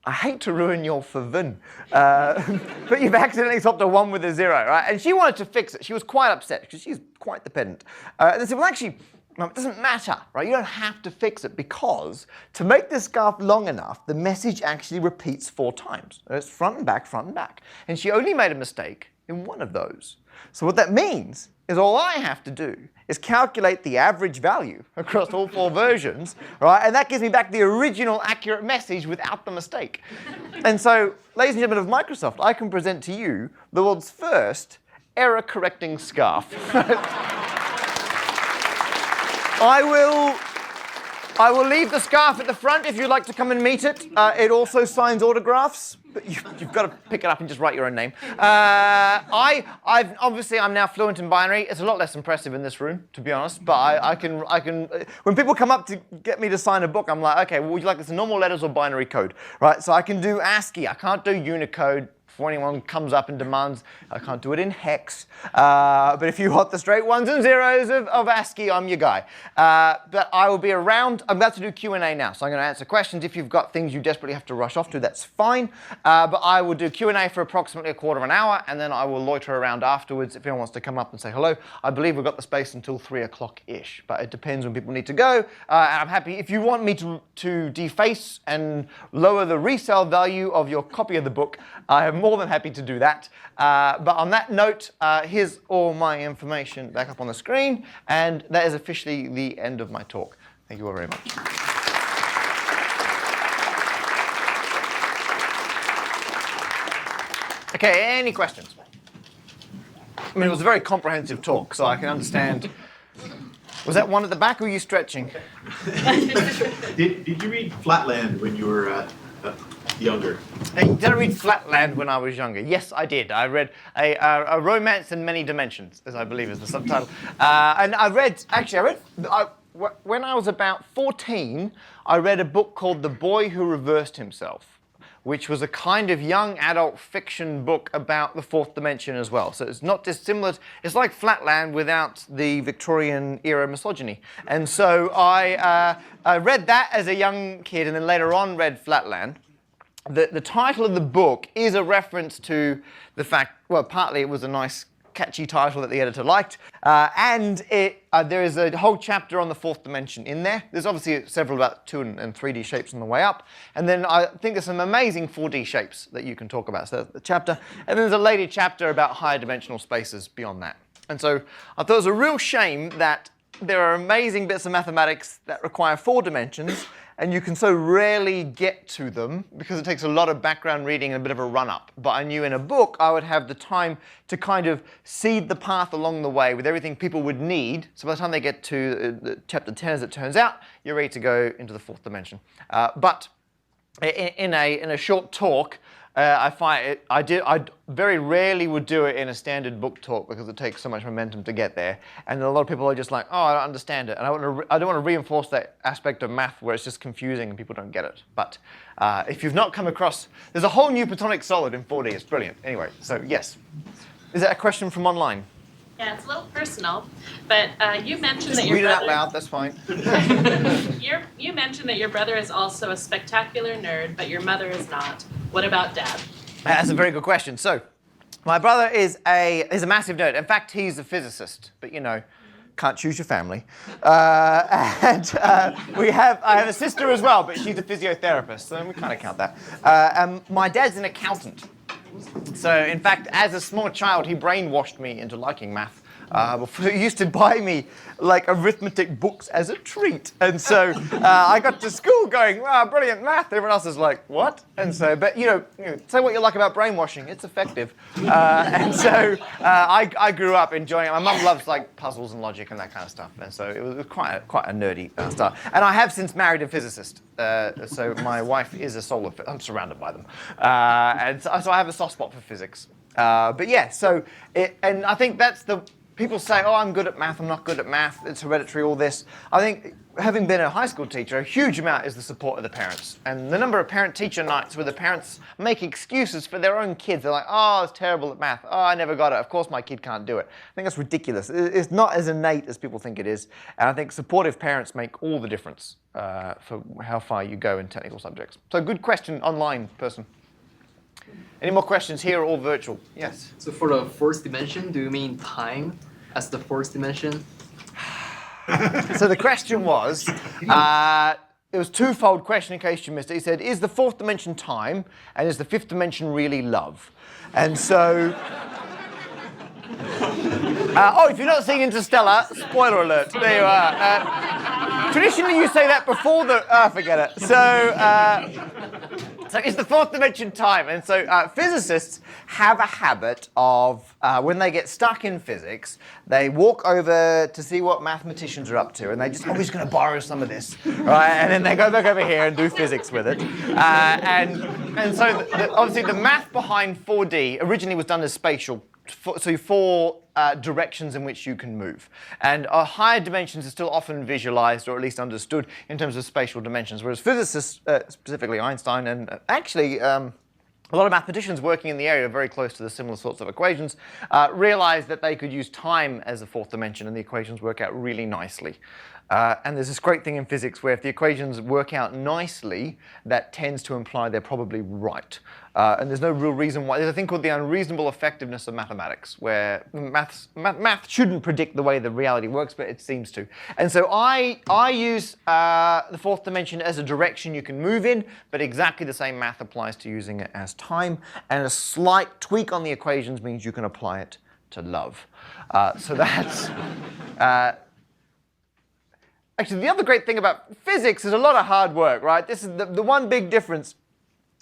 I hate to ruin your for vin, but you've accidentally swapped a 1 with a 0, right? And she wanted to fix it. She was quite upset because she's quite the pedant. And they said, well, actually, it doesn't matter, right? You don't have to fix it because to make this graph long enough, the message actually repeats 4 times. It's front and back, front and back. And she only made a mistake in one of those. So what that means is all I have to do is calculate the average value across all 4 versions, right? And that gives me back the original accurate message without the mistake. And so, ladies and gentlemen of Microsoft, I can present to you the world's first error-correcting scarf. I will leave the scarf at the front if you'd like to come and meet it. It also signs autographs, but you've got to pick it up and just write your own name. I'm now fluent in binary. It's a lot less impressive in this room, to be honest. But I can. When people come up to get me to sign a book, I'm like, okay, well, would you like this in normal letters or binary code, right? So I can do ASCII. I can't do Unicode. Before anyone comes up and demands, I can't do it in hex. But if you want the straight 1s and 0s of ASCII, I'm your guy. But I will be around. I'm about to do Q&A now, so I'm going to answer questions. If you've got things you desperately have to rush off to, that's fine. But I will do Q&A for approximately a quarter of an hour, and then I will loiter around afterwards if anyone wants to come up and say hello. I believe we've got the space until 3 o'clock-ish, but it depends when people need to go. And I'm happy. If you want me to deface and lower the resale value of your copy of the book, I am more than happy to do that. But on that note, here's all my information back up on the screen, and that is officially the end of my talk. Thank you all very much. Okay, any questions? I mean, it was a very comprehensive talk, so I can understand. Was that one at the back, or were you stretching? Did you read Flatland when you were younger? Did I read Flatland when I was younger? Yes, I did. I read a Romance in Many Dimensions, as I believe is the subtitle. And when I was about 14, I read a book called The Boy Who Reversed Himself, which was a kind of young adult fiction book about the 4th dimension as well. So it's not dissimilar. It's like Flatland without the Victorian era misogyny. And so I read that as a young kid, and then later on read Flatland. The title of the book is a reference to the fact, well, partly it was a nice, catchy title that the editor liked, and there is a whole chapter on the 4th dimension in there. There's obviously several about 2 and 3D shapes on the way up, and then I think there's some amazing 4D shapes that you can talk about. So that's the chapter, and then there's a later chapter about higher dimensional spaces beyond that. And so I thought it was a real shame that there are amazing bits of mathematics that require 4 dimensions, and you can so rarely get to them because it takes a lot of background reading and a bit of a run-up. But I knew in a book I would have the time to kind of seed the path along the way with everything people would need. So by the time they get to chapter 10, as it turns out, you're ready to go into the 4th dimension. But in a short talk, I find I very rarely would do it in a standard book talk because it takes so much momentum to get there. And a lot of people are just like, oh, I don't understand it. And I don't want to reinforce that aspect of math where it's just confusing and people don't get it. But if you've not come across, there's a whole new platonic solid in 4D. It's brilliant. Anyway, so yes. Is that a question from online? Yeah, it's a little personal, but you mentioned that Just your read it out brother... loud, that's fine. You mentioned that your brother is also a spectacular nerd, but your mother is not. What about Dad? That's a very good question. So, my brother is a massive nerd. In fact, he's a physicist, but you know, can't choose your family. I have a sister as well, but she's a physiotherapist, so we kind of count that. My dad's an accountant. So, in fact, as a small child, he brainwashed me into liking math. He used to buy me like arithmetic books as a treat, and so I got to school going, "Wow, brilliant math!" Everyone else is like, "What?" And so, but you know, say what you like about brainwashing, it's effective. And so I grew up enjoying it. My mum loves like puzzles and logic and that kind of stuff, and so it was quite a nerdy start. And I have since married a physicist, so my wife is a solar. I'm surrounded by them, and so I have a soft spot for physics. But yeah, and I think that's people say, oh, I'm good at math, I'm not good at math, it's hereditary, all this. I think, having been a high school teacher, a huge amount is the support of the parents. And the number of parent-teacher nights where the parents make excuses for their own kids. They're like, oh, I was terrible at math. Oh, I never got it. Of course my kid can't do it. I think that's ridiculous. It's not as innate as people think it is. And I think supportive parents make all the difference for how far you go in technical subjects. So good question, online person. Any more questions here or virtual? Yes? So for the fourth dimension, do you mean time as the fourth dimension? So the question was, it was a twofold question in case you missed it. He said, is the fourth dimension time, and is the fifth dimension really love? And so, if you're not seeing Interstellar, spoiler alert, there you are. Traditionally you say that before the, forget it. So it's the fourth dimension time. And so physicists have a habit of, when they get stuck in physics, they walk over to see what mathematicians are up to, and they just, oh, we're just going to borrow some of this, right? And then they go back over here and do physics with it. And so obviously the math behind 4D originally was done as spatial, so four directions in which you can move. And higher dimensions are still often visualized, or at least understood, in terms of spatial dimensions, whereas physicists, specifically Einstein, and actually a lot of mathematicians working in the area very close to the similar sorts of equations, realized that they could use time as a fourth dimension, and the equations work out really nicely. And there's this great thing in physics where if the equations work out nicely, that tends to imply they're probably right. And there's no real reason why. There's a thing called the unreasonable effectiveness of mathematics, where math shouldn't predict the way the reality works, but it seems to. And so I use the fourth dimension as a direction you can move in, but exactly the same math applies to using it as time. And a slight tweak on the equations means you can apply it to love. So that's... Actually, the other great thing about physics is a lot of hard work, right? This is the one big difference,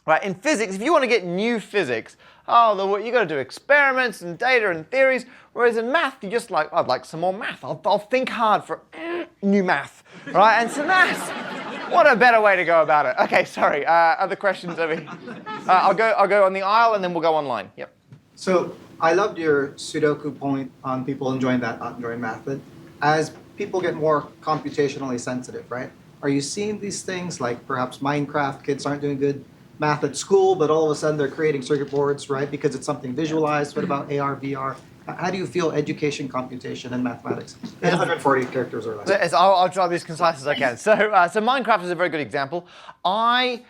right? In physics, if you want to get new physics, you got to do experiments and data and theories. Whereas in math, you just like, I'd like some more math. I'll think hard for new math, right? And so that's what a better way to go about it. Okay, sorry. Other questions over here? I'll go on the aisle and then we'll go online. Yep. So I loved your Sudoku point on people enjoying that, not enjoying math. But as people get more computationally sensitive, right? Are you seeing these things like perhaps Minecraft, kids aren't doing good math at school, but all of a sudden they're creating circuit boards, right? Because it's something visualized. What about AR, VR? How do you feel education, computation, and mathematics in 140 characters or less? I'll try to be as concise as I can. So Minecraft is a very good example. I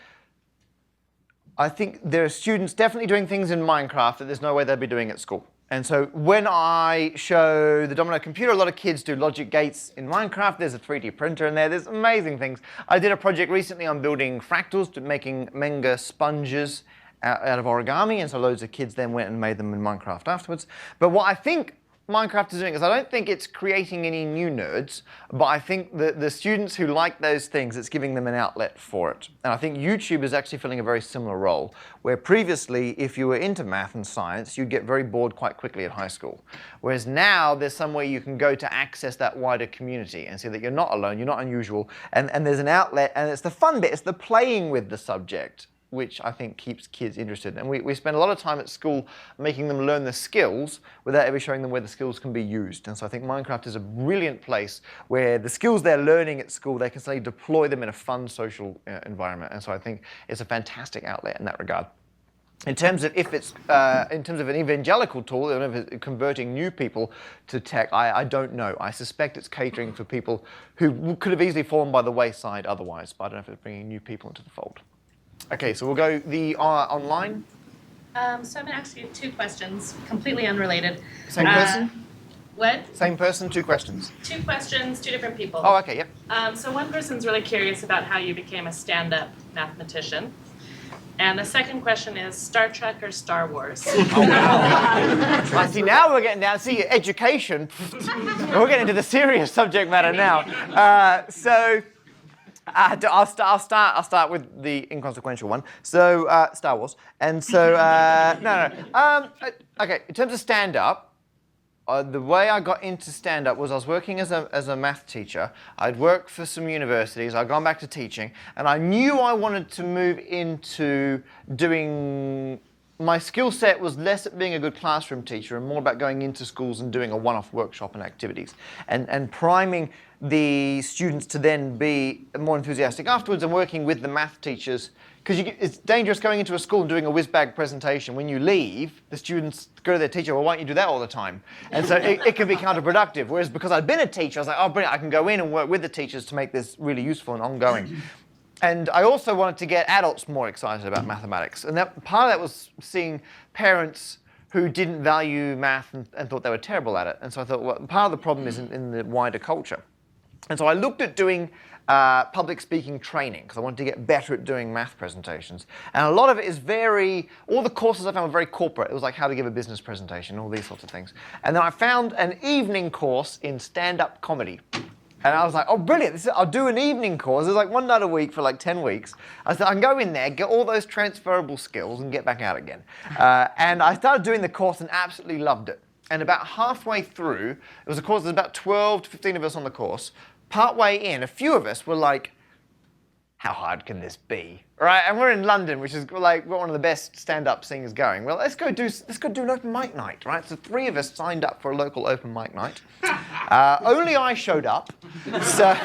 think there are students definitely doing things in Minecraft that there's no way they'd be doing at school. And so when I show the Domino computer, a lot of kids do logic gates in Minecraft. There's a 3D printer in there. There's amazing things. I did a project recently on building fractals, making manga sponges out of origami. And so loads of kids then went and made them in Minecraft afterwards. But what I think Minecraft is doing is I don't think it's creating any new nerds, but I think the students who like those things, it's giving them an outlet for it. And I think YouTube is actually filling a very similar role, where previously, if you were into math and science, you'd get very bored quite quickly at high school. Whereas now, there's somewhere you can go to access that wider community and see that you're not alone, you're not unusual, and there's an outlet, and it's the fun bit, it's the playing with the subject, which I think keeps kids interested. And we spend a lot of time at school making them learn the skills without ever showing them where the skills can be used. And so I think Minecraft is a brilliant place where the skills they're learning at school, they can suddenly deploy them in a fun social environment. And so I think it's a fantastic outlet in that regard. In terms of if it's in terms of an evangelical tool, if it's converting new people to tech, I don't know. I suspect it's catering for people who could have easily fallen by the wayside otherwise, but I don't know if it's bringing new people into the fold. Okay, so we'll go the online. So I'm going to ask you two questions, completely unrelated. Same person? What? Same person, two questions. Two questions, two different people. Oh, okay, yep. So one person's really curious about how you became a stand-up mathematician. And the second question is Star Trek or Star Wars? Oh, wow. I see, now we're getting down, see, education. We're getting into the serious subject matter now. I'll start with the inconsequential one. So Star Wars, and so okay. In terms of stand-up, the way I got into stand-up was I was working as a math teacher. I'd worked for some universities. I'd gone back to teaching, and I knew I wanted to move into doing my skill set was less at being a good classroom teacher and more about going into schools and doing a one-off workshop and activities and priming the students to then be more enthusiastic afterwards and working with the math teachers. Because it's dangerous going into a school and doing a whiz-bag presentation. When you leave, the students go to their teacher, well, why don't you do that all the time? And so it can be counterproductive. Whereas because I'd been a teacher, I was like, oh, brilliant, I can go in and work with the teachers to make this really useful and ongoing. And I also wanted to get adults more excited about mathematics. And part of that was seeing parents who didn't value math and thought they were terrible at it. And so I thought, well, part of the problem is in the wider culture. And so I looked at doing public speaking training because I wanted to get better at doing math presentations. And a lot of it is all the courses I found were very corporate. It was like how to give a business presentation, all these sorts of things. And then I found an evening course in stand-up comedy. And I was like, oh, brilliant, I'll do an evening course. It was like one night a week for like 10 weeks. I said, I can go in there, get all those transferable skills and get back out again. And I started doing the course and absolutely loved it. And about halfway through, it was a course, there's about 12 to 15 of us on the course. Partway in, a few of us were like, how hard can this be? Right? And we're in London, which is like one of the best stand-up singers going. Well, let's go do an open mic night, right? So 3 of us signed up for a local open mic night. Only I showed up. So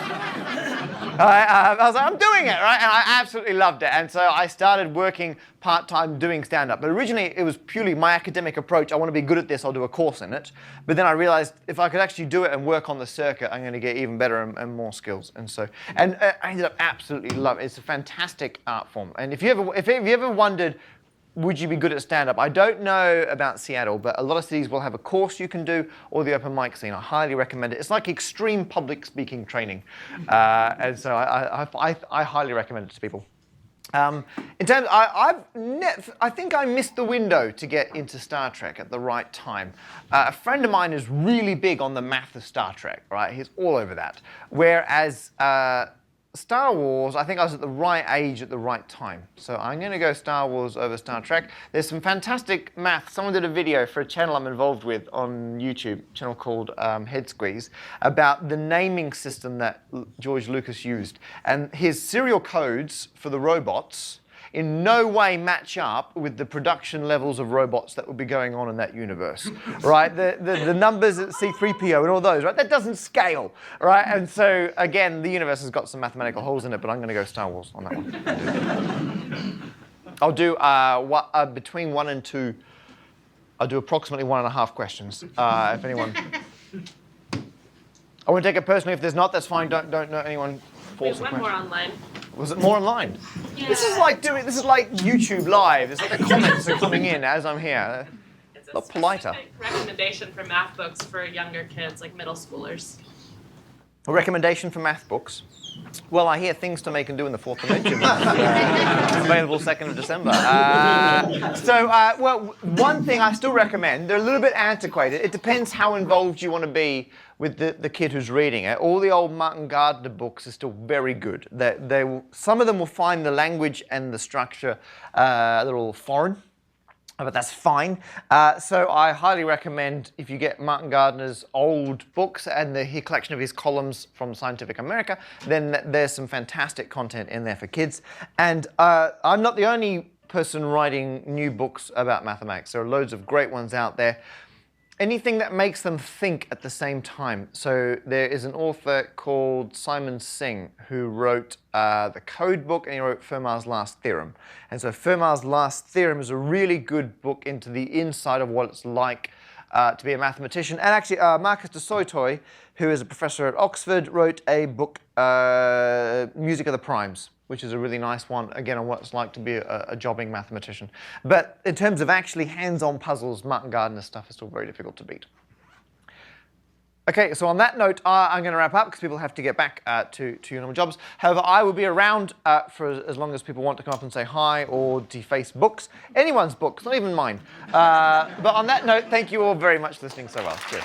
I was like, I'm doing it, right? And I absolutely loved it. And so I started working part-time doing stand-up. But originally, it was purely my academic approach. I want to be good at this. I'll do a course in it. But then I realized if I could actually do it and work on the circuit, I'm going to get even better and more skills. And so, I ended up absolutely loving it. It's a fantastic art form. And if you ever wondered, would you be good at stand-up? I don't know about Seattle, but a lot of cities will have a course you can do or the open mic scene. I highly recommend it. It's like extreme public speaking training. And so I highly recommend it to people. In terms, I think I missed the window to get into Star Trek at the right time. A friend of mine is really big on the math of Star Trek, right? He's all over that. Whereas Star Wars, I think I was at the right age at the right time. So I'm going to go Star Wars over Star Trek. There's some fantastic math. Someone did a video for a channel I'm involved with on YouTube, a channel called Head Squeeze, about the naming system that George Lucas used. And his serial codes for the robots in no way match up with the production levels of robots that would be going on in that universe, right? The numbers at C-3PO and all those, right? That doesn't scale, right? And so, again, the universe has got some mathematical holes in it, but I'm going to go Star Wars on that one. I'll do between 1 and 2. I'll do approximately 1.5 questions, if anyone. I won't take it personally. If there's not, that's fine. Don't know anyone. There's one more online. Was it more online? Yeah. This is like YouTube Live. It's like the comments are coming in as I'm here. It's A lot politer. specific recommendation for math books for younger kids, like middle schoolers. A recommendation for math books. Well, I hear Things to Make and Do in the Fourth Dimension. Available 2nd of December. Well, one thing I still recommend, they're a little bit antiquated. It depends how involved you want to be with the kid who's reading it. All the old Martin Gardner books are still very good. Some of them will find the language and the structure a little foreign. But that's fine. So I highly recommend if you get Martin Gardner's old books and the collection of his columns from Scientific America, then there's some fantastic content in there for kids. And I'm not the only person writing new books about mathematics. There are loads of great ones out there. Anything that makes them think at the same time. So there is an author called Simon Singh who wrote the Code book, and he wrote Fermat's Last Theorem. And so Fermat's Last Theorem is a really good book into the inside of what it's like to be a mathematician. And actually, Marcus de Soitoy, who is a professor at Oxford, wrote a book, Music of the Primes, which is a really nice one, again, on what it's like to be a jobbing mathematician. But in terms of actually hands-on puzzles, Martin Gardner's stuff is still very difficult to beat. Okay, so on that note, I'm going to wrap up because people have to get back to your normal jobs. However, I will be around for as long as people want to come up and say hi or deface books. Anyone's books, not even mine. But on that note, thank you all very much for listening so well. Cheers.